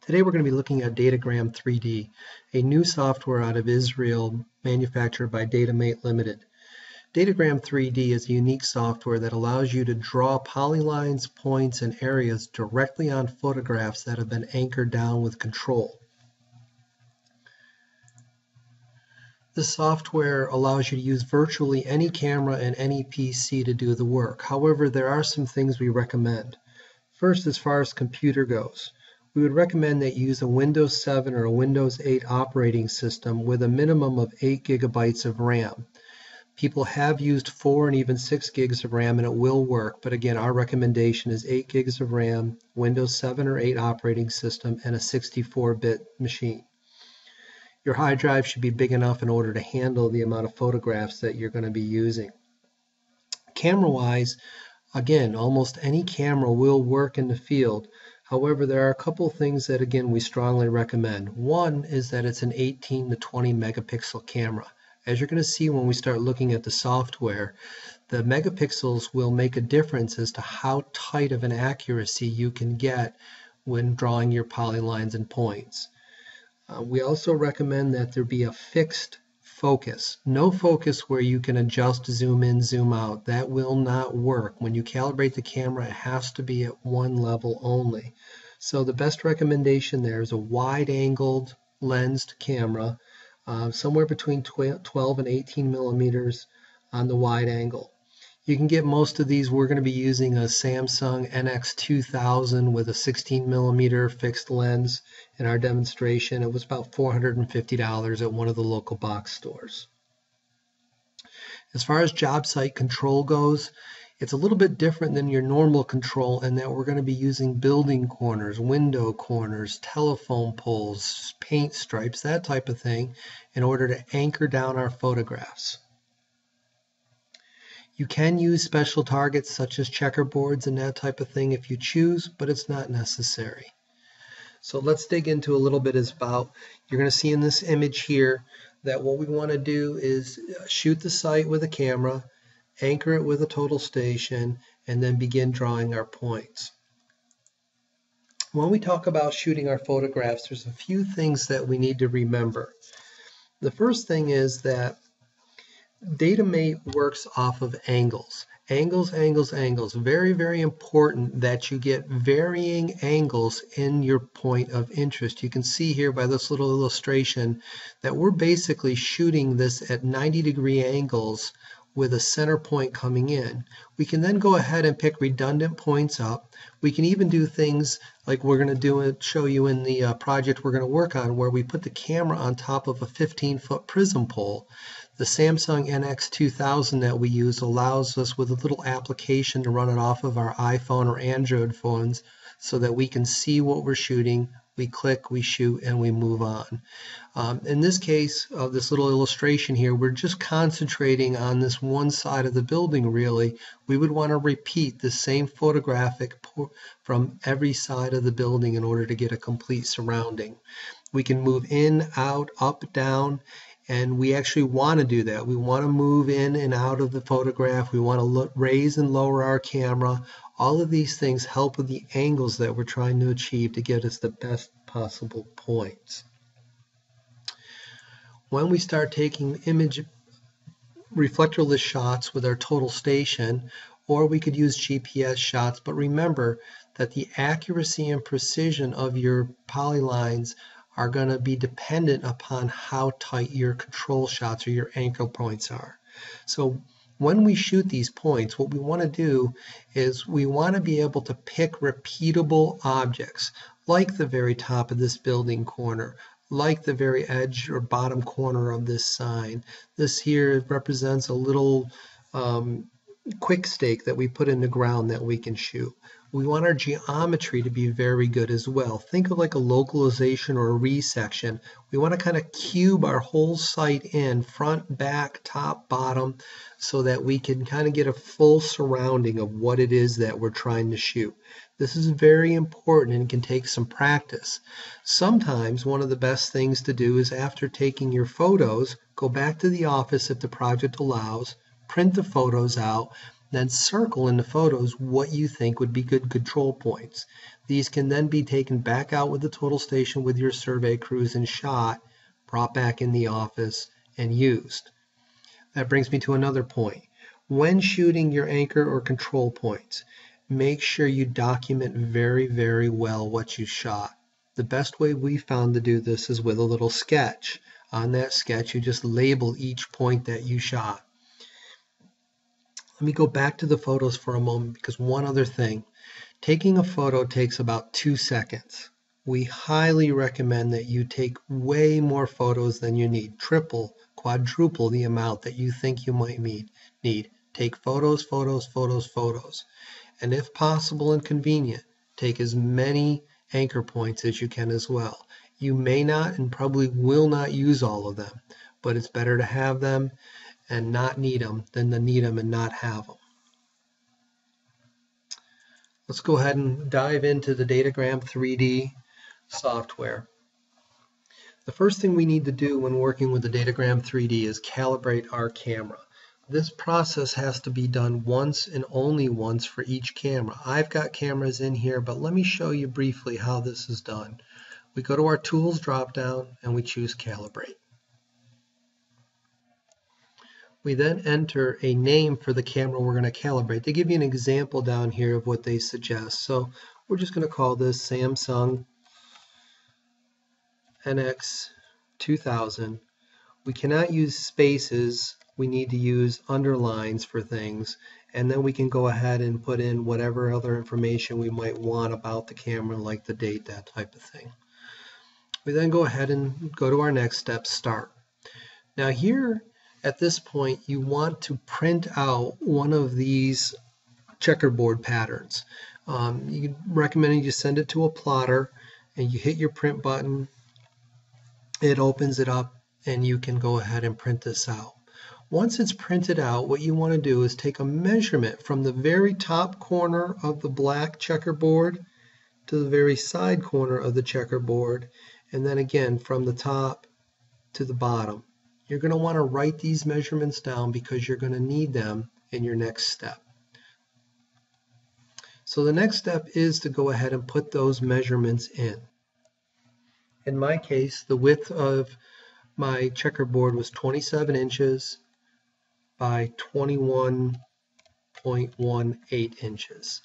Today we're going to be looking at Datagram3D, a new software out of Israel manufactured by Datumate Limited. Datagram3D is a unique software that allows you to draw polylines, points, and areas directly on photographs that have been anchored down with control. This software allows you to use virtually any camera and any PC to do the work. However, there are some things we recommend. First, as far as computer goes, we would recommend that you use a Windows 7 or a Windows 8 operating system with a minimum of 8 gigabytes of RAM. People have used 4 and even 6 gigs of RAM and it will work, but again, our recommendation is 8 gigs of RAM, Windows 7 or 8 operating system, and a 64-bit machine. Your hard drive should be big enough in order to handle the amount of photographs that you're going to be using. Camera-wise, again, almost any camera will work in the field. However, there are a couple things that, again, we strongly recommend. One is that it's an 18 to 20 megapixel camera. As you're going to see when we start looking at the software, the megapixels will make a difference as to how tight of an accuracy you can get when drawing your polylines and points. We also recommend that there be a fixed focus. No focus where you can adjust zoom in, zoom out. That will not work. When you calibrate the camera, it has to be at one level only. So the best recommendation there is a wide-angled lensed camera, somewhere between 12 and 18 millimeters on the wide angle. You can get most of these. We're going to be using a Samsung NX2000 with a 16 millimeter fixed lens in our demonstration. It was about $450 at one of the local box stores. As far as job site control goes, it's a little bit different than your normal control in that we're going to be using building corners, window corners, telephone poles, paint stripes, that type of thing in order to anchor down our photographs. You can use special targets such as checkerboards and that type of thing if you choose, but it's not necessary. So let's dig into a little bit about, you're going to see in this image here that what we want to do is shoot the site with a camera, anchor it with a total station, and then begin drawing our points. When we talk about shooting our photographs, there's a few things that we need to remember. The first thing is that Datumate works off of angles. Angles, angles, angles. Very, very important that you get varying angles in your point of interest. You can see here by this little illustration that we're basically shooting this at 90-degree angles with a center point coming in. We can then go ahead and pick redundant points up. We can even do things like we're going to show you in the project we're going to work on, where we put the camera on top of a 15-foot prism pole. The Samsung NX2000 that we use allows us with a little application to run it off of our iPhone or Android phones so that we can see what we're shooting. We click, we shoot, and we move on. In this case of this little illustration here, we're just concentrating on this one side of the building really. We would want to repeat the same photographic from every side of the building in order to get a complete surrounding. We can move in, out, up, down, and we actually want to do that. We want to move in and out of the photograph. We want to raise and lower our camera. All of these things help with the angles that we're trying to achieve to get us the best possible points. When we start taking image reflectorless shots with our total station, or we could use GPS shots, but remember that the accuracy and precision of your polylines are going to be dependent upon how tight your control shots or your anchor points are. So when we shoot these points, what we want to do is we want to be able to pick repeatable objects, like the very top of this building corner, like the very edge or bottom corner of this sign. This here represents a little quick stake that we put in the ground that we can shoot. We want our geometry to be very good as well. Think of like a localization or a resection. We want to kind of cube our whole site in, front, back, top, bottom, so that we can kind of get a full surrounding of what it is that we're trying to shoot. This is very important and can take some practice. Sometimes one of the best things to do is after taking your photos, go back to the office if the project allows, print the photos out, then circle in the photos what you think would be good control points. These can then be taken back out with the total station with your survey crews and shot, brought back in the office, and used. That brings me to another point. When shooting your anchor or control points, make sure you document very, very well what you shot. The best way we found to do this is with a little sketch. On that sketch, you just label each point that you shot. Let me go back to the photos for a moment, because one other thing. Taking a photo takes about 2 seconds. We highly recommend that you take way more photos than you need. Triple, quadruple the amount that you think you might need. Take photos, photos, photos, photos. And if possible and convenient, take as many anchor points as you can as well. You may not and probably will not use all of them, but it's better to have them and not need them than to need them and not have them. Let's go ahead and dive into the Datagram3D software. The first thing we need to do when working with the Datagram3D is calibrate our camera. This process has to be done once and only once for each camera. I've got cameras in here, but let me show you briefly how this is done. We go to our Tools drop-down and we choose Calibrate. We then enter a name for the camera we're going to calibrate. They give you an example down here of what they suggest. So we're just going to call this Samsung NX2000. We cannot use spaces. We need to use underlines for things. And then we can go ahead and put in whatever other information we might want about the camera, like the date, that type of thing. We then go ahead and go to our next step, Start. Now here, at this point, you want to print out one of these checkerboard patterns. You recommend you send it to a plotter and you hit your print button. It opens it up and you can go ahead and print this out. Once it's printed out, what you want to do is take a measurement from the very top corner of the black checkerboard to the very side corner of the checkerboard, and then again from the top to the bottom. You're going to want to write these measurements down because you're going to need them in your next step. So the next step is to go ahead and put those measurements in. In my case, the width of my checkerboard was 27 inches by 21.18 inches.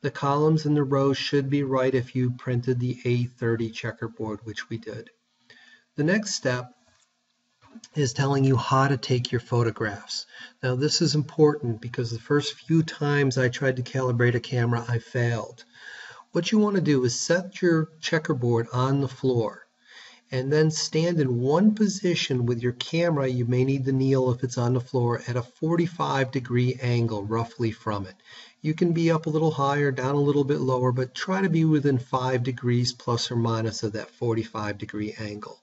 The columns and the rows should be right if you printed the A30 checkerboard, which we did. The next step is telling you how to take your photographs. Now this is important because the first few times I tried to calibrate a camera, I failed. What you want to do is set your checkerboard on the floor and then stand in one position with your camera. You may need to kneel if it's on the floor at a 45-degree angle roughly from it. You can be up a little higher, down a little bit lower, but try to be within 5 degrees plus or minus of that 45-degree angle.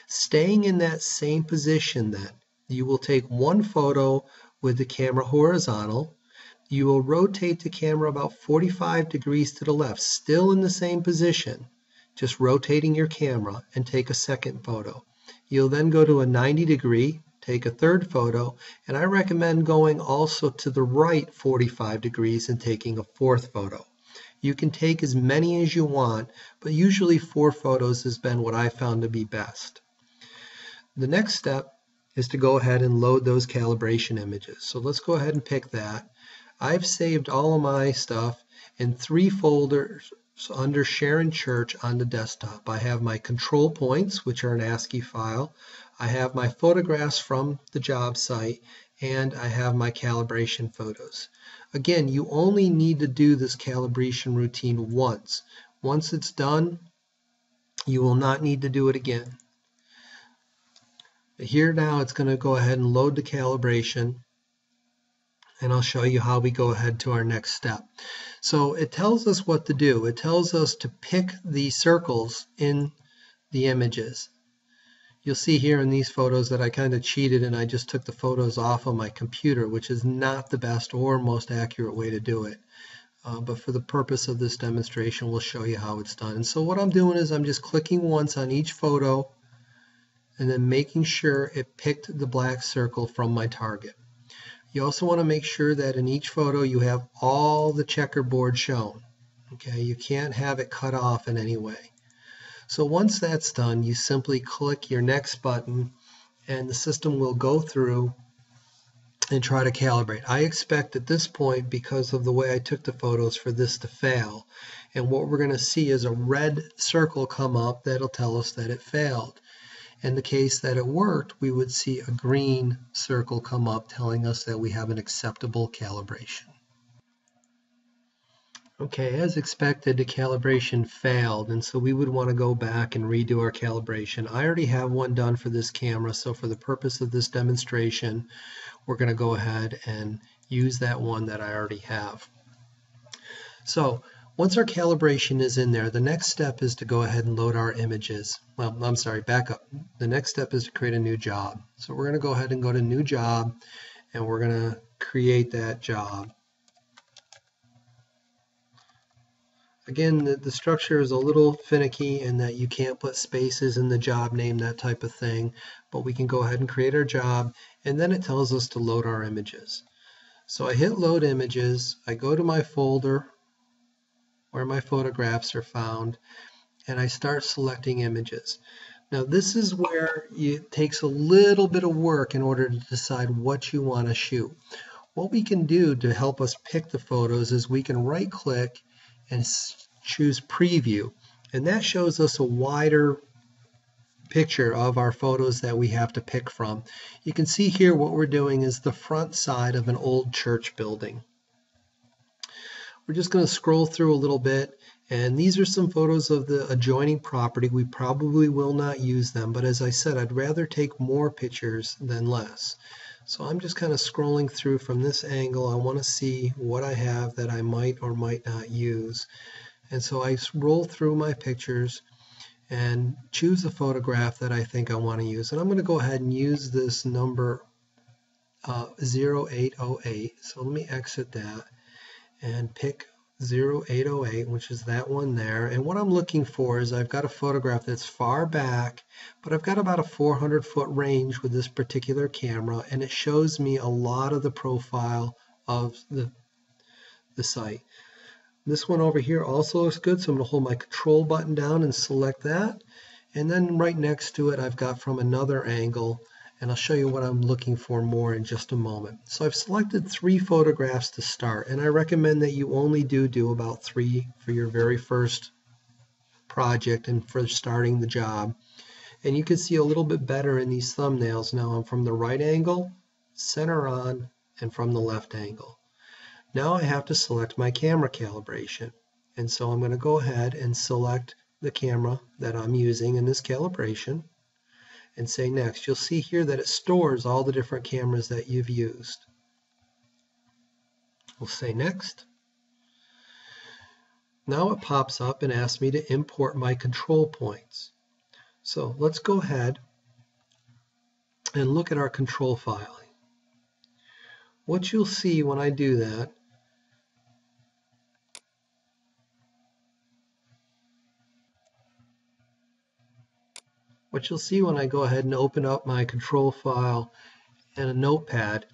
Staying in that same position then, you will take one photo with the camera horizontal. You will rotate the camera about 45 degrees to the left, still in the same position, just rotating your camera, and take a second photo. You'll then go to a 90 degree, take a third photo, and I recommend going also to the right 45 degrees and taking a fourth photo. You can take as many as you want, but usually 4 photos has been what I found to be best. The next step is to go ahead and load those calibration images. So let's go ahead and pick that. I've saved all of my stuff in 3 folders under Sharon Church on the desktop. I have my control points, which are an ASCII file. I have my photographs from the job site, and I have my calibration photos. Again, you only need to do this calibration routine once. Once it's done, you will not need to do it again. Here now it's going to go ahead and load the calibration, and I'll show you how we go ahead to our next step. So it tells us what to do. It tells us to pick the circles in the images. You'll see here in these photos that I kind of cheated and I just took the photos off of my computer, which is not the best or most accurate way to do it. But for the purpose of this demonstration, we'll show you how it's done. And so what I'm doing is I'm just clicking once on each photo and then making sure it picked the black circle from my target. You also want to make sure that in each photo you have all the checkerboard shown. Okay, you can't have it cut off in any way. So once that's done, you simply click your next button and the system will go through and try to calibrate. I expect at this point, because of the way I took the photos, for this to fail. And what we're going to see is a red circle come up that'll tell us that it failed. In the case that it worked, we would see a green circle come up telling us that we have an acceptable calibration. Okay, as expected, the calibration failed, and so we would want to go back and redo our calibration. I already have one done for this camera, so for the purpose of this demonstration, we're going to go ahead and use that one that I already have. So once our calibration is in there, the next step is to go ahead and load our images. Well, I'm sorry, back up. The next step is to create a new job. So we're going to go ahead and go to New Job, and we're going to create that job. Again, the structure is a little finicky in that you can't put spaces in the job name, that type of thing, but we can go ahead and create our job, and then it tells us to load our images. So I hit Load Images, I go to my folder where my photographs are found, and I start selecting images. Now this is where it takes a little bit of work in order to decide what you want to shoot. What we can do to help us pick the photos is we can right-click and choose Preview, and that shows us a wider picture of our photos that we have to pick from. You can see here what we're doing is the front side of an old church building. We're just going to scroll through a little bit, and these are some photos of the adjoining property. We probably will not use them, but as I said, I'd rather take more pictures than less. So I'm just kind of scrolling through from this angle. I want to see what I have that I might or might not use. And so I roll through my pictures and choose a photograph that I think I want to use. And I'm going to go ahead and use this number 0808. So let me exit that and pick 0808, which is that one there. And what I'm looking for is I've got a photograph that's far back, but I've got about a 400-foot range with this particular camera, and it shows me a lot of the profile of the site. This one over here also looks good, so I'm going to hold my control button down and select that. And then right next to it, I've got from another angle, and I'll show you what I'm looking for more in just a moment. So I've selected 3 photographs to start, and I recommend that you only do about 3 for your very first project and for starting the job. And you can see a little bit better in these thumbnails now. I'm from the right angle, center on, and from the left angle. Now I have to select my camera calibration, and so I'm going to go ahead and select the camera that I'm using in this calibration and say next. You'll see here that it stores all the different cameras that you've used. We'll say next. Now it pops up and asks me to import my control points. So let's go ahead and look at our control file. What you'll see when I do that when I go ahead and open up my control file and a notepad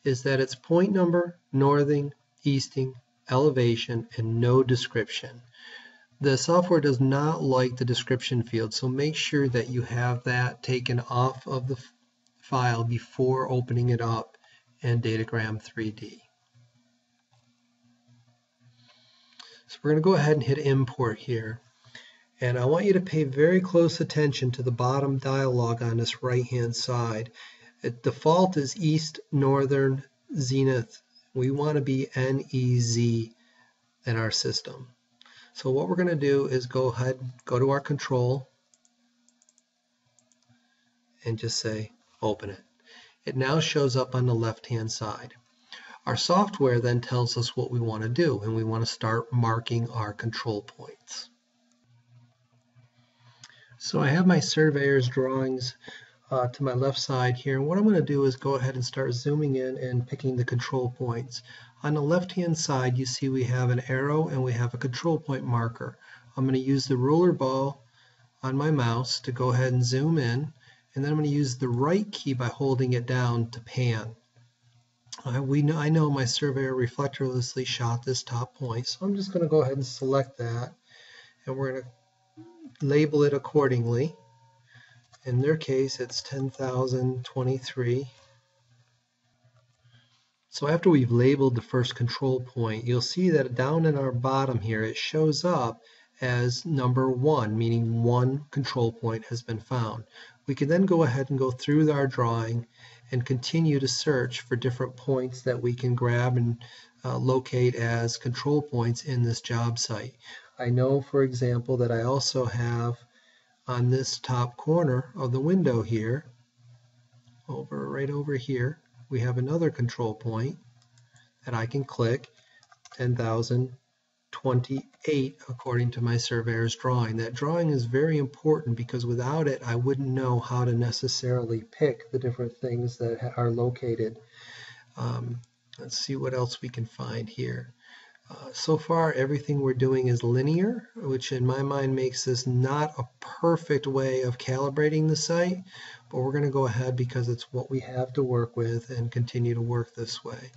is that it's point number, northing, easting, elevation, and no description. The software does not like the description field, so make sure that you have that taken off of the file before opening it up in Datumate 3D. So we're going to go ahead and hit import here. And I want you to pay very close attention to the bottom dialog on this right-hand side. Default is East, Northern, Zenith. We want to be NEZ in our system. So what we're going to do is go ahead, go to our control, and just say open it. It now shows up on the left-hand side. Our software then tells us what we want to do, and we want to start marking our control points. So I have my surveyor's drawings to my left side here, and what I'm going to do is go ahead and start zooming in and picking the control points. On the left hand side you see we have an arrow and we have a control point marker. I'm going to use the ruler bow on my mouse to go ahead and zoom in, and then I'm going to use the right key by holding it down to pan. I know my surveyor reflectively shot this top point, so I'm just going to go ahead and select that, and we're going to label it accordingly. In their case, it's 10,023. So after we've labeled the first control point, you'll see that down in our bottom here, it shows up as number 1, meaning one control point has been found. We can then go ahead and go through our drawing and continue to search for different points that we can grab and locate as control points in this job site. I know, for example, that I also have on this top corner of the window here, right over here, we have another control point that I can click, 10,028 according to my surveyor's drawing. That drawing is very important because without it I wouldn't know how to necessarily pick the different things that are located. Let's see what else we can find here. So far everything we're doing is linear, which in my mind makes this not a perfect way of calibrating the site, but we're going to go ahead because it's what we have to work with and continue to work this way.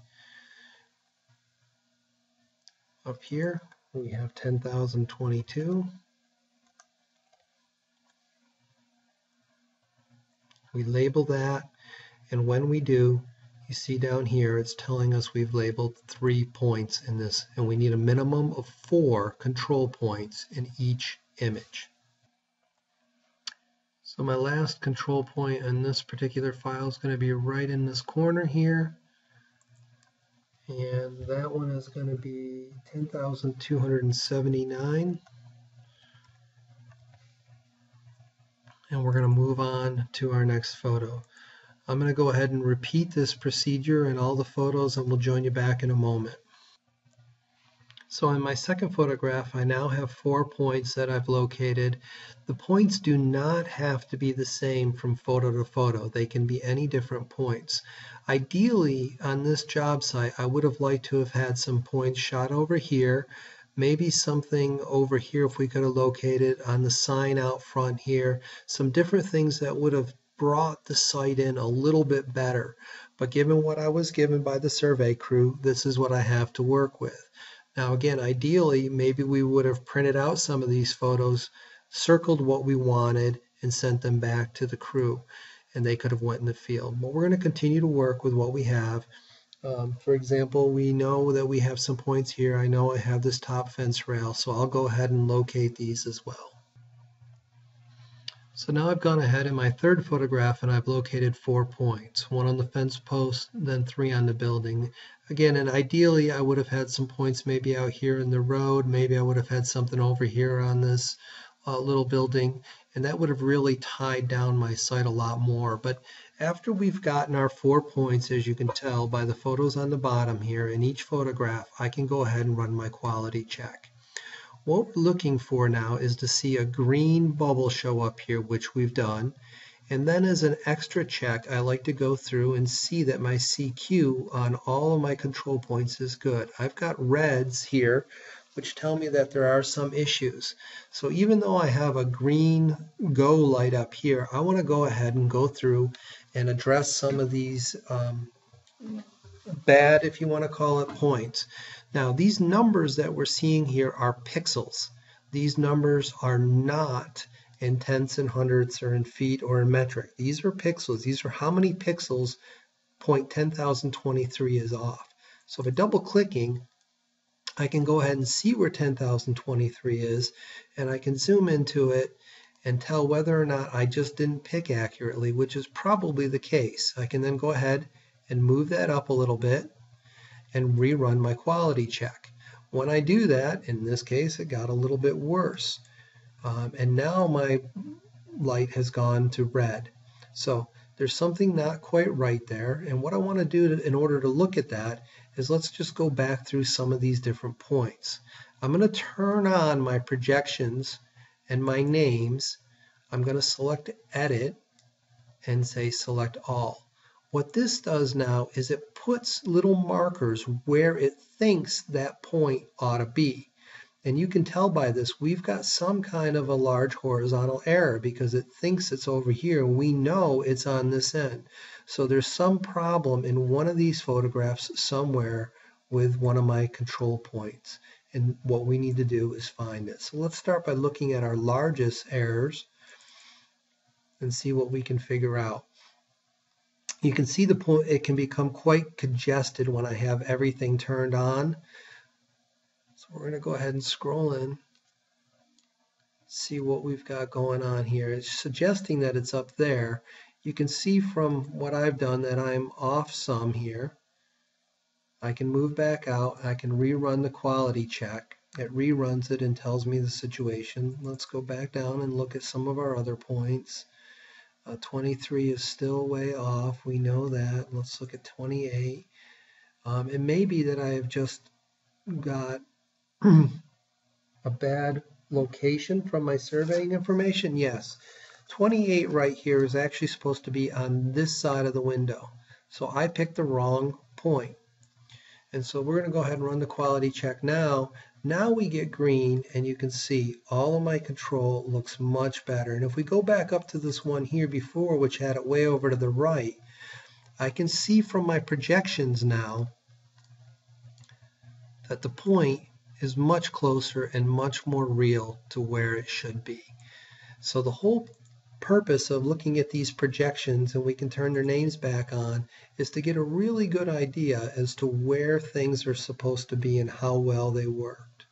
Up here we have 10,022. We label that, and when we do, you see down here it's telling us we've labeled 3 points in this, and we need a minimum of 4 control points in each image. So my last control point in this particular file is going to be right in this corner here, and that one is going to be 10,279. And we're going to move on to our next photo. I'm going to go ahead and repeat this procedure in all the photos, and we'll join you back in a moment. So in my second photograph, I now have 4 points that I've located. The points do not have to be the same from photo to photo. They can be any different points. Ideally, on this job site, I would have liked to have had some points shot over here, maybe something over here if we could have located on the sign out front here, some different things that would have brought the site in a little bit better. But given what I was given by the survey crew, this is what I have to work with. Now again, ideally, maybe we would have printed out some of these photos, circled what we wanted, and sent them back to the crew, and they could have went in the field. But we're going to continue to work with what we have. For example, we know that we have some points here. I know I have this top fence rail, so I'll go ahead and locate these as well. So now I've gone ahead in my third photograph and I've located 4 points, 1 on the fence post, then 3 on the building. Again, and ideally I would have had some points maybe out here in the road, maybe I would have had something over here on this little building, and that would have really tied down my site a lot more. But after we've gotten our 4 points, as you can tell by the photos on the bottom here, in each photograph, I can go ahead and run my quality check. What we're looking for now is to see a green bubble show up here, which we've done. And then as an extra check, I like to go through and see that my CQ on all of my control points is good. I've got reds here, which tell me that there are some issues. So even though I have a green go light up here, I want to go ahead and go through and address some of these bad, if you want to call it, points. Now these numbers that we're seeing here are pixels. These numbers are not in tenths and hundredths or in feet or in metric. These are pixels. These are how many pixels point 10,023 is off. So by double clicking, I can go ahead and see where 10,023 is, and I can zoom into it and tell whether or not I just didn't pick accurately, which is probably the case. I can then go ahead and move that up a little bit and rerun my quality check. When I do that, in this case, it got a little bit worse. And now my light has gone to red. So there's something not quite right there. And what I want to do in order to look at that is let's just go back through some of these different points. I'm going to turn on my projections and my names. I'm going to select Edit and say Select All. What this does now is it puts little markers where it thinks that point ought to be. And you can tell by this, we've got some kind of a large horizontal error because it thinks it's over here. And we know it's on this end. So there's some problem in one of these photographs somewhere with one of my control points. And what we need to do is find it. So let's start by looking at our largest errors and see what we can figure out. You can see the point, it can become quite congested when I have everything turned on. So we're going to go ahead and scroll in, see what we've got going on here. It's suggesting that it's up there. You can see from what I've done that I'm off some here. I can move back out. I can rerun the quality check. It reruns it and tells me the situation. Let's go back down and look at some of our other points. 23 is still way off. We know that. Let's look at 28. It may be that I have just got a bad location from my surveying information. Yes. 28 right here is actually supposed to be on this side of the window. So I picked the wrong point. And so we're going to go ahead and run the quality check now. Now we get green, and you can see all of my control looks much better. And if we go back up to this one here before, which had it way over to the right, I can see from my projections now that the point is much closer and much more real to where it should be. So the whole purpose of looking at these projections, and we can turn their names back on, is to get a really good idea as to where things are supposed to be and how well they worked.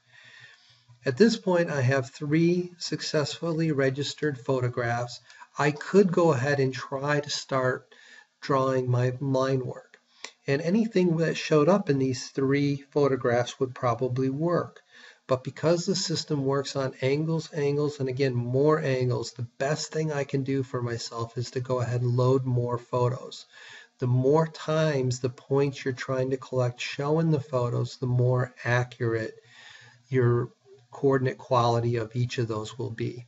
At this point, I have 3 successfully registered photographs. I could go ahead and try to start drawing my line work. And anything that showed up in these 3 photographs would probably work. But because the system works on angles, and again, more angles, the best thing I can do for myself is to go ahead and load more photos. The more times the points you're trying to collect show in the photos, the more accurate your coordinate quality of each of those will be.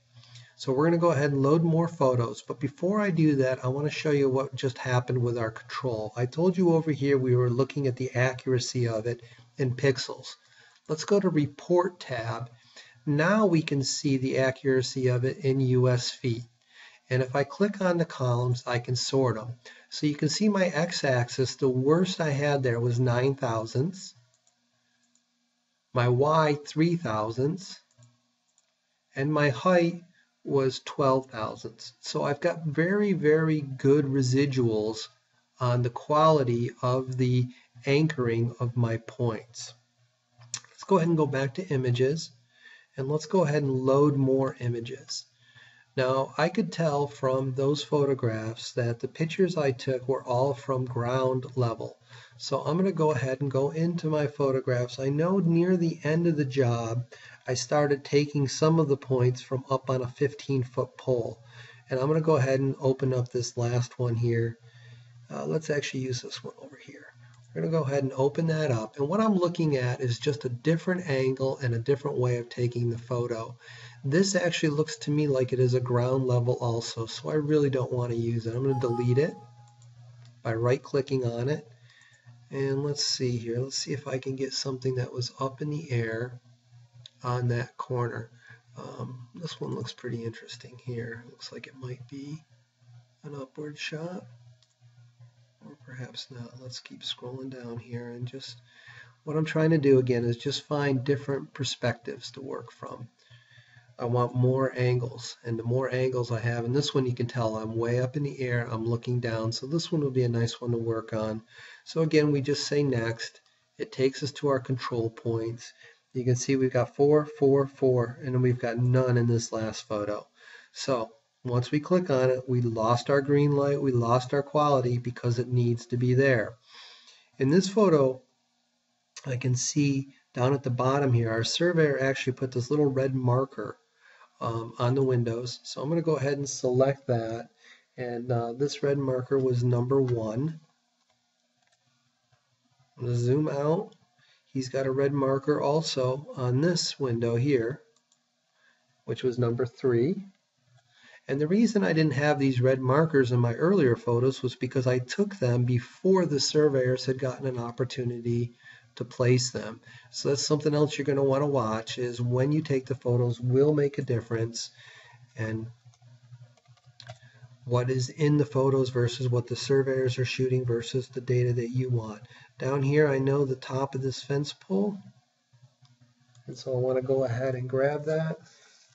So we're going to go ahead and load more photos. But before I do that, I want to show you what just happened with our control. I told you over here we were looking at the accuracy of it in pixels. Let's go to Report tab. Now we can see the accuracy of it in US feet. And if I click on the columns, I can sort them. So you can see my x-axis, the worst I had there was 9 thousandths. My y, 3 thousandths. And my height was 12 thousandths. So I've got very, very good residuals on the quality of the anchoring of my points. Let's go ahead and go back to images, and let's go ahead and load more images. Now I could tell from those photographs that the pictures I took were all from ground level. So I'm going to go ahead and go into my photographs. I know near the end of the job I started taking some of the points from up on a 15-foot pole. And I'm going to go ahead and open up this last one here. Let's actually use this one over here. We're going to go ahead and open that up. And what I'm looking at is just a different angle and a different way of taking the photo. This actually looks to me like it is a ground level also, so I really don't want to use it. I'm going to delete it by right-clicking on it. And let's see here. Let's see if I can get something that was up in the air on that corner. This one looks pretty interesting here. Looks like it might be an upward shot. Or perhaps not. Let's keep scrolling down here, and just what I'm trying to do again is just find different perspectives to work from. I want more angles, and the more angles I have, and this one you can tell I'm way up in the air, I'm looking down, so this one will be a nice one to work on. So again, we just say next. It takes us to our control points. You can see we've got 4, 4, 4, and then we've got none in this last photo. So once we click on it, we lost our green light, we lost our quality because it needs to be there. In this photo, I can see down at the bottom here, our surveyor actually put this little red marker on the windows. So I'm going to go ahead and select that. And this red marker was number 1. I'm going to zoom out. He's got a red marker also on this window here, which was number 3. And the reason I didn't have these red markers in my earlier photos was because I took them before the surveyors had gotten an opportunity to place them. So that's something else you're going to want to watch, is when you take the photos will make a difference, and what is in the photos versus what the surveyors are shooting versus the data that you want. Down here I know the top of this fence pole, and so I want to go ahead and grab that,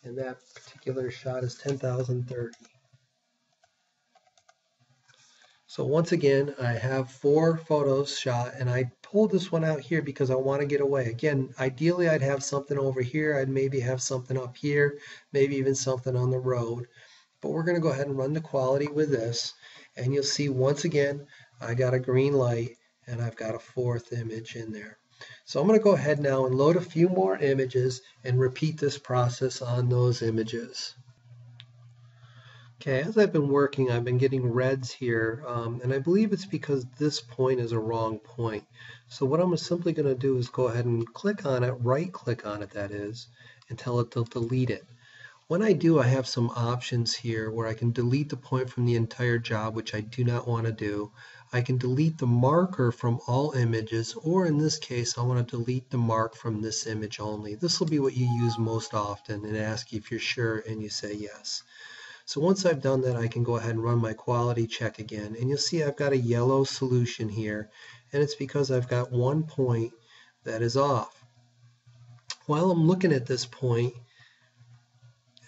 and that particular shot is 10,030. So once again, I have 4 photos shot, and I pulled this one out here because I want to get away. Again, ideally I'd have something over here, I'd maybe have something up here, maybe even something on the road. But we're going to go ahead and run the quality with this, and you'll see once again I got a green light and I've got a 4th image in there. So I'm going to go ahead now and load a few more images and repeat this process on those images. Okay, as I've been working, I've been getting reds here, and I believe it's because this point is a wrong point. So what I'm simply going to do is go ahead and click on it, right click on it that is, and tell it to delete it. When I do, I have some options here where I can delete the point from the entire job, which I do not want to do. I can delete the marker from all images, or in this case, I want to delete the mark from this image only. This will be what you use most often and ask you if you're sure, and you say yes. So once I've done that, I can go ahead and run my quality check again, and you'll see I've got a yellow solution here, and it's because I've got one point that is off. While I'm looking at this point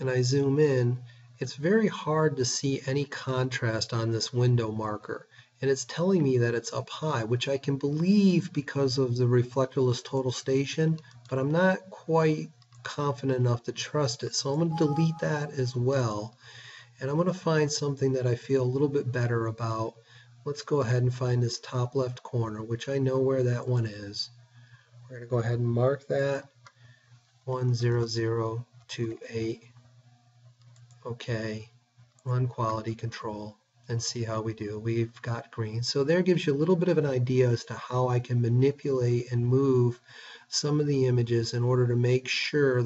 and I zoom in, it's very hard to see any contrast on this window marker, and it's telling me that it's up high, which I can believe because of the reflectorless total station, but I'm not quite confident enough to trust it. So I'm going to delete that as well. And I'm going to find something that I feel a little bit better about. Let's go ahead and find this top left corner, which I know where that one is. We're going to go ahead and mark that 10028. Okay, run quality control and see how we do. We've got green. So there gives you a little bit of an idea as to how I can manipulate and move some of the images in order to make sure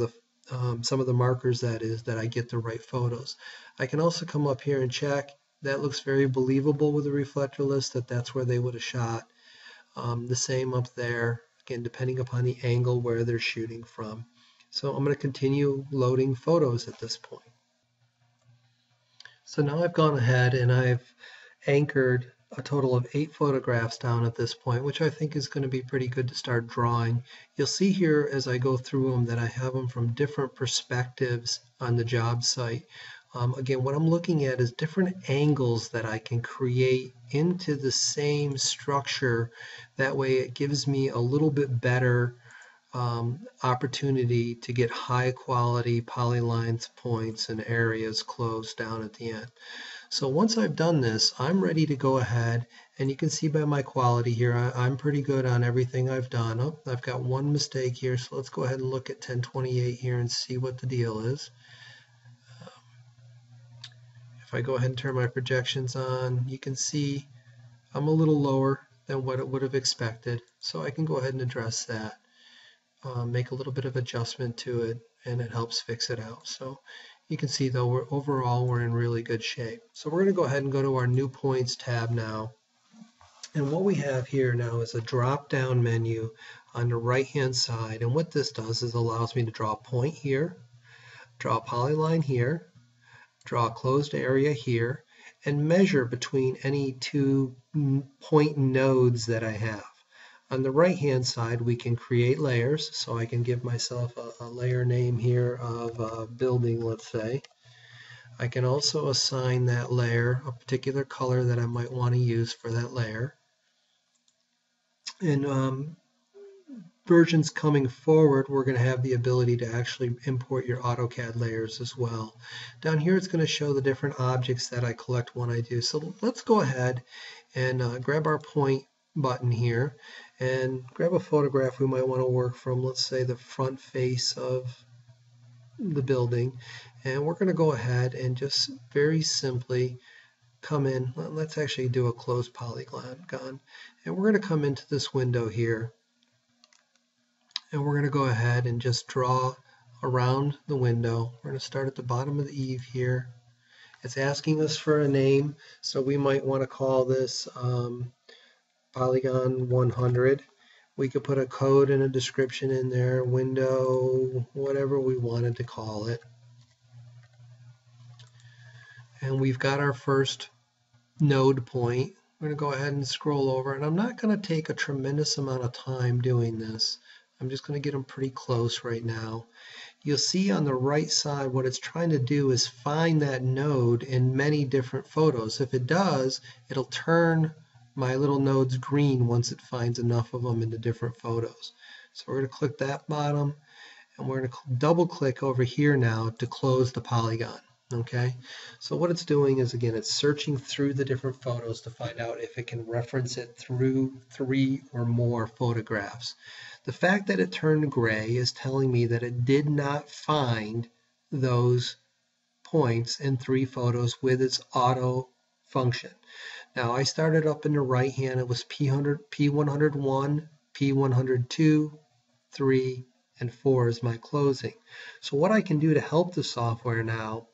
some of the markers that I get the right photos. I can also come up here and check. That looks very believable with the reflectorless, that's where they would have shot. The same up there, again, depending upon the angle where they're shooting from. So I'm going to continue loading photos at this point. So now I've gone ahead and I've anchored a total of 8 photographs down at this point, which I think is going to be pretty good to start drawing. You'll see here as I go through them that I have them from different perspectives on the job site. Again, what I'm looking at is different angles that I can create into the same structure. That way it gives me a little bit better opportunity to get high quality polylines, points, and areas closed down at the end. So once I've done this, I'm ready to go ahead, and you can see by my quality here, I'm pretty good on everything I've done. Oh, I've got one mistake here, so let's go ahead and look at 1028 here and see what the deal is. If I go ahead and turn my projections on, you can see I'm a little lower than what it would have expected, so I can go ahead and address that. Make a little bit of adjustment to it, and it helps fix it out. So you can see though overall we're in really good shape. So we're going to go ahead and go to our new points tab now, and what we have here now is a drop down menu on the right hand side, and what this does is allows me to draw a point here, draw a polyline here, draw a closed area here, and measure between any 2 point nodes that I have. On the right hand side we can create layers, so I can give myself a layer name here of building, let's say. I can also assign that layer a particular color that I might want to use for that layer. And versions coming forward, we're going to have the ability to actually import your AutoCAD layers as well. Down here it's going to show the different objects that I collect when I do. So let's go ahead and grab our point button here and grab a photograph we might want to work from, let's say the front face of the building, and we're going to go ahead and just very simply come in. Let's actually do a closed polygon, and we're going to come into this window here, and we're going to go ahead and just draw around the window. We're going to start at the bottom of the eave here. It's asking us for a name, so we might want to call this Polygon 100. We could put a code and a description in there, window, whatever we wanted to call it. And we've got our first node point. We're going to go ahead and scroll over, and I'm not going to take a tremendous amount of time doing this. I'm just going to get them pretty close right now. You'll see on the right side what it's trying to do is find that node in many different photos. If it does, it'll turn my little nodes green once it finds enough of them in the different photos. So we're going to click that bottom, and we're going to double click over here now to close the polygon. Okay, so what it's doing is, again, it's searching through the different photos to find out if it can reference it through 3 or more photographs. The fact that it turned gray is telling me that it did not find those points in 3 photos with its auto function. Now I started up in the right hand, it was P101, P102, 3, and 4 is my closing. So what I can do to help the software now,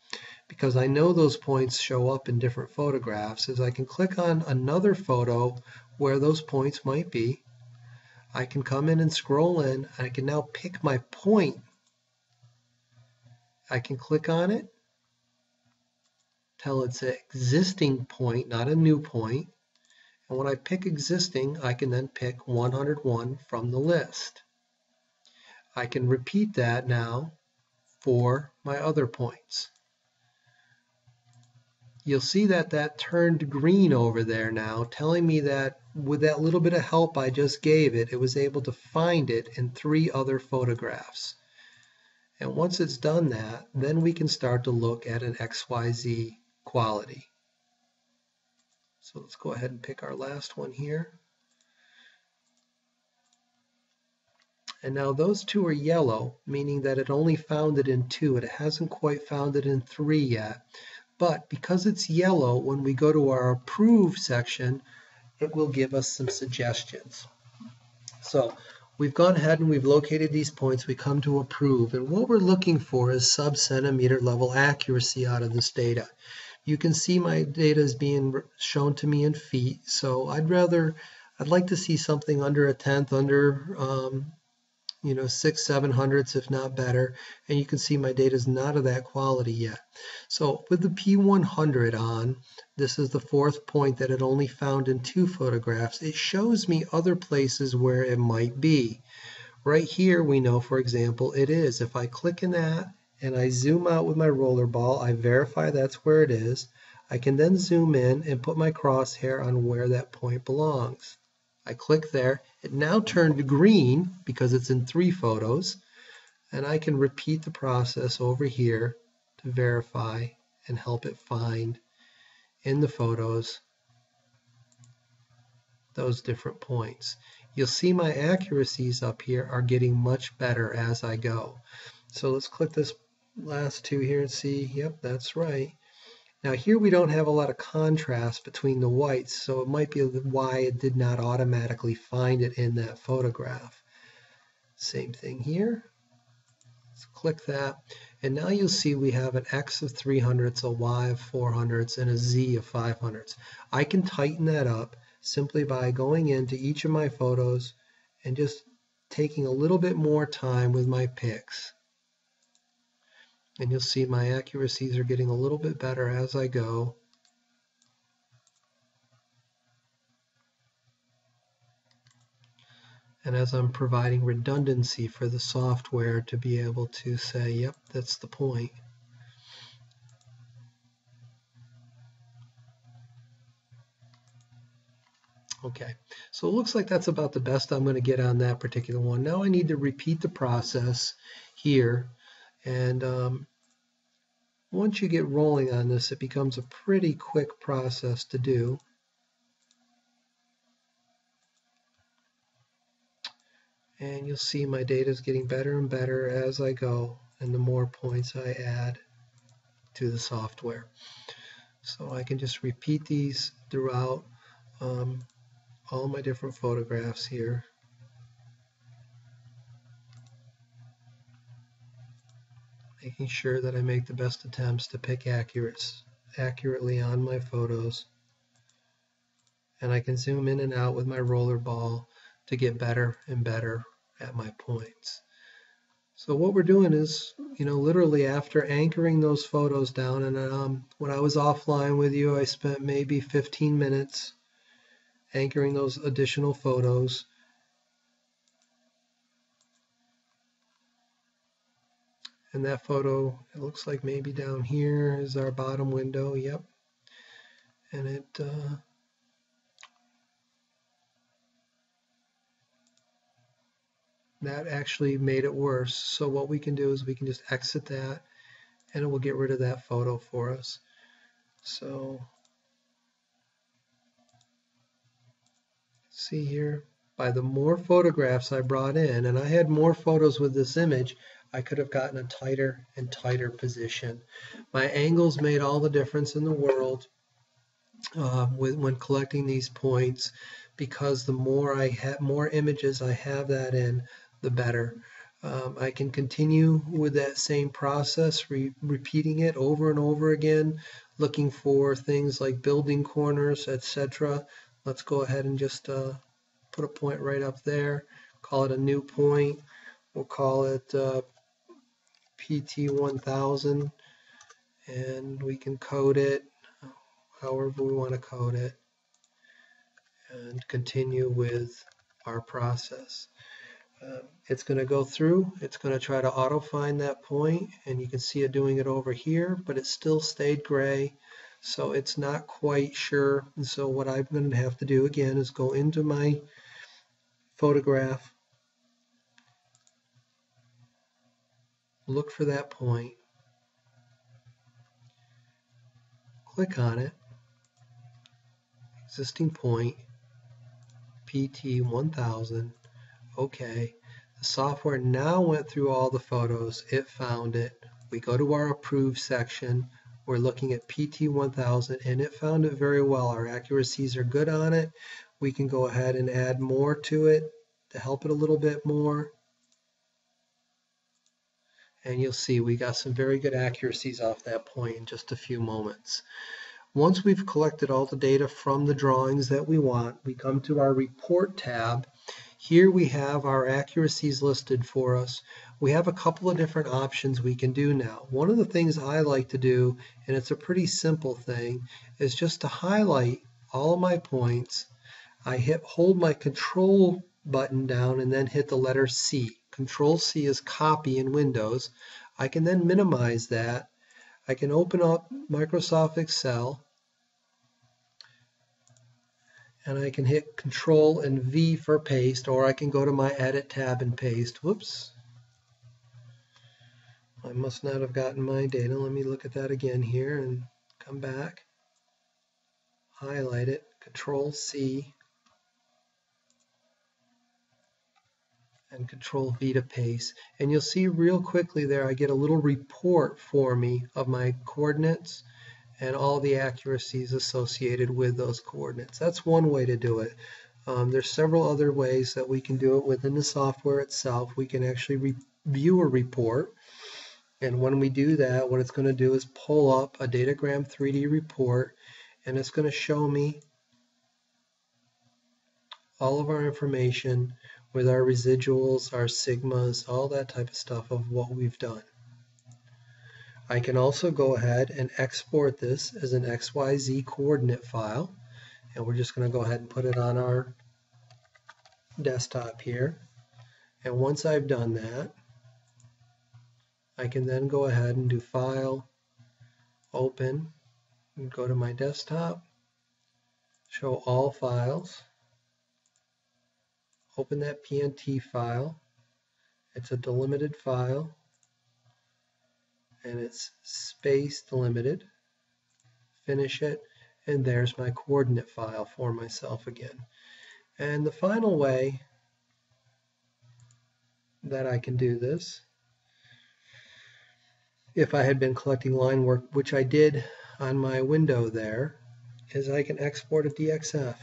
because I know those points show up in different photographs, is I can click on another photo where those points might be. I can come in and scroll in, and I can now pick my point. I can click on it, tell it's an existing point, not a new point. And when I pick existing, I can then pick 101 from the list. I can repeat that now for my other points. You'll see that that turned green over there now, telling me that with that little bit of help I just gave it, it was able to find it in 3 other photographs. And once it's done that, then we can start to look at an XYZ quality. So let's go ahead and pick our last one here. And now those 2 are yellow, meaning that it only found it in 2. It hasn't quite found it in 3 yet. But because it's yellow, when we go to our approve section, it will give us some suggestions. So we've gone ahead and we've located these points. We come to approve, and what we're looking for is sub-centimeter level accuracy out of this data. You can see my data is being shown to me in feet, so I'd like to see something under a tenth, under 600-700ths, if not better. And you can see my data is not of that quality yet. So with the P100 on, this is the 4th point that it only found in 2 photographs. It shows me other places where it might be. Right here we know, for example, it is. If I click in that and I zoom out with my roller ball, I verify that's where it is. I can then zoom in and put my crosshair on where that point belongs. I click there. It now turned green because it's in 3 photos, and I can repeat the process over here to verify and help it find in the photos those different points. You'll see my accuracies up here are getting much better as I go. So let's click this last 2 here and see, yep, that's right. Now here we don't have a lot of contrast between the whites, so it might be why it did not automatically find it in that photograph. Same thing here. Let's click that, and now you'll see we have an X of 300ths, a Y of 400ths, and a Z of 500ths. I can tighten that up simply by going into each of my photos and just taking a little bit more time with my picks. And you'll see my accuracies are getting a little bit better as I go. And as I'm providing redundancy for the software to be able to say, yep, that's the point. Okay, so it looks like that's about the best I'm going to get on that particular one. Now I need to repeat the process here. And once you get rolling on this, it becomes a pretty quick process to do. And you'll see my data is getting better and better as I go, and the more points I add to the software. So I can just repeat these throughout all my different photographs here. Making sure that I make the best attempts to pick accurately on my photos. And I can zoom in and out with my roller ball to get better and better at my points. So what we're doing is, literally after anchoring those photos down, and when I was offline with you, I spent maybe 15 minutes anchoring those additional photos. And that photo, it looks like maybe down here is our bottom window. Yep. And that actually made it worse. So what we can do is we can just exit that and it will get rid of that photo for us. So see here, by the more photographs I brought in, and I had more photos with this image, I could have gotten a tighter and tighter position. My angles made all the difference in the world when collecting these points, because the more images I have that in, the better. I can continue with that same process, repeating it over and over again, looking for things like building corners, etc. Let's go ahead and just put a point right up there, call it a new point. We'll call it PT1000, and we can code it however we want to code it and continue with our process. It's going to go through, it's going to try to auto find that point, and you can see it doing it over here, but it still stayed gray, so it's not quite sure. And so what I'm going to have to do again is go into my photograph, look for that point, click on it, existing point, PT1000, okay. The software now went through all the photos, it found it. We go to our approved section, we're looking at PT1000, and it found it very well. Our accuracies are good on it. We can go ahead and add more to it to help it a little bit more. And you'll see we got some very good accuracies off that point in just a few moments. Once we've collected all the data from the drawings that we want, we come to our Report tab. Here we have our accuracies listed for us. We have a couple of different options we can do now. One of the things I like to do, and it's a pretty simple thing, is just to highlight all of my points. I hold my Control button down and then hit the letter C. Control C is copy in Windows. I can then minimize that. I can open up Microsoft Excel, and I can hit Control and V for paste, or I can go to my Edit tab and paste. Whoops. I must not have gotten my data. Let me look at that again here and come back. Highlight it, Control C, and Control V to paste. And you'll see real quickly there I get a little report for me of my coordinates and all the accuracies associated with those coordinates. That's one way to do it. There's several other ways that we can do it within the software itself. We can actually view a report, and when we do that, what it's going to do is pull up a Datagram3D report, and it's going to show me all of our information with our residuals, our sigmas, all that type of stuff of what we've done. I can also go ahead and export this as an XYZ coordinate file, and we're just going to go ahead and put it on our desktop here. And once I've done that, I can then go ahead and do File, Open, and go to my desktop, show all files, open that PNT file. It's a delimited file, and it's space delimited. Finish it, and there's my coordinate file for myself again. And the final way that I can do this, if I had been collecting line work, which I did on my window there, is I can export a DXF.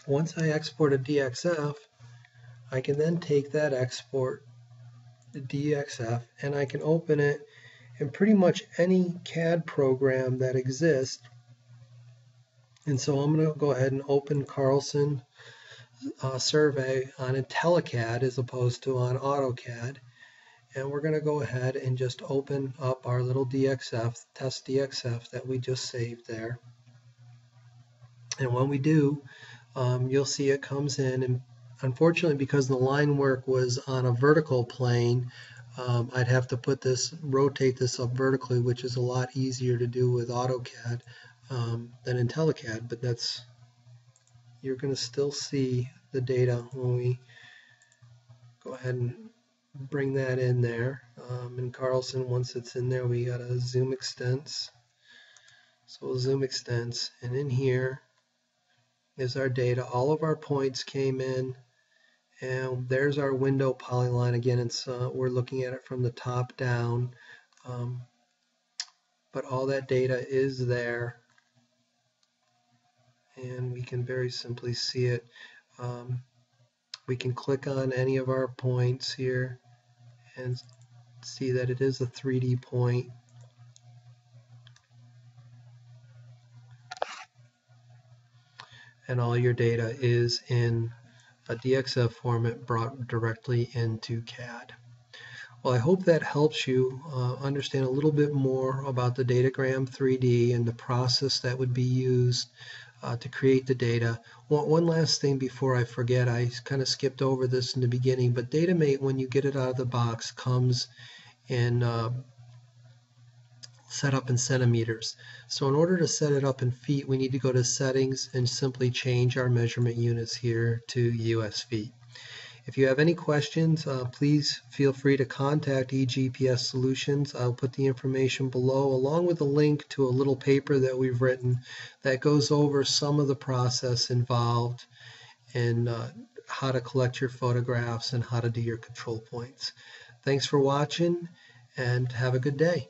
Once I export a DXF, I can then take that export, the DXF, and I can open it in pretty much any CAD program that exists. And so I'm going to go ahead and open Carlson survey on IntelliCAD as opposed to on AutoCAD. And we're going to go ahead and just open up our little DXF, test DXF that we just saved there. And when we do, you'll see it comes in, and unfortunately because the line work was on a vertical plane, I'd have to rotate this up vertically, which is a lot easier to do with AutoCAD than IntelliCAD, but you're going to still see the data when we go ahead and bring that in there. In Carlson, once it's in there, we got a zoom extents. So we'll zoom extents, and in here is our data. All of our points came in, and there's our window polyline again. We're looking at it from the top down, but all that data is there, and we can very simply see it. We can click on any of our points here and see that it is a 3D point. And all your data is in a DXF format brought directly into CAD. Well, I hope that helps you understand a little bit more about the Datagram3D and the process that would be used to create the data. One last thing before I forget, I kind of skipped over this in the beginning, but Datumate, when you get it out of the box, comes in set up in centimeters. So in order to set it up in feet, we need to go to settings and simply change our measurement units here to US feet. If you have any questions, please feel free to contact eGPS Solutions. I'll put the information below along with a link to a little paper that we've written that goes over some of the process involved in how to collect your photographs and how to do your control points. Thanks for watching and have a good day.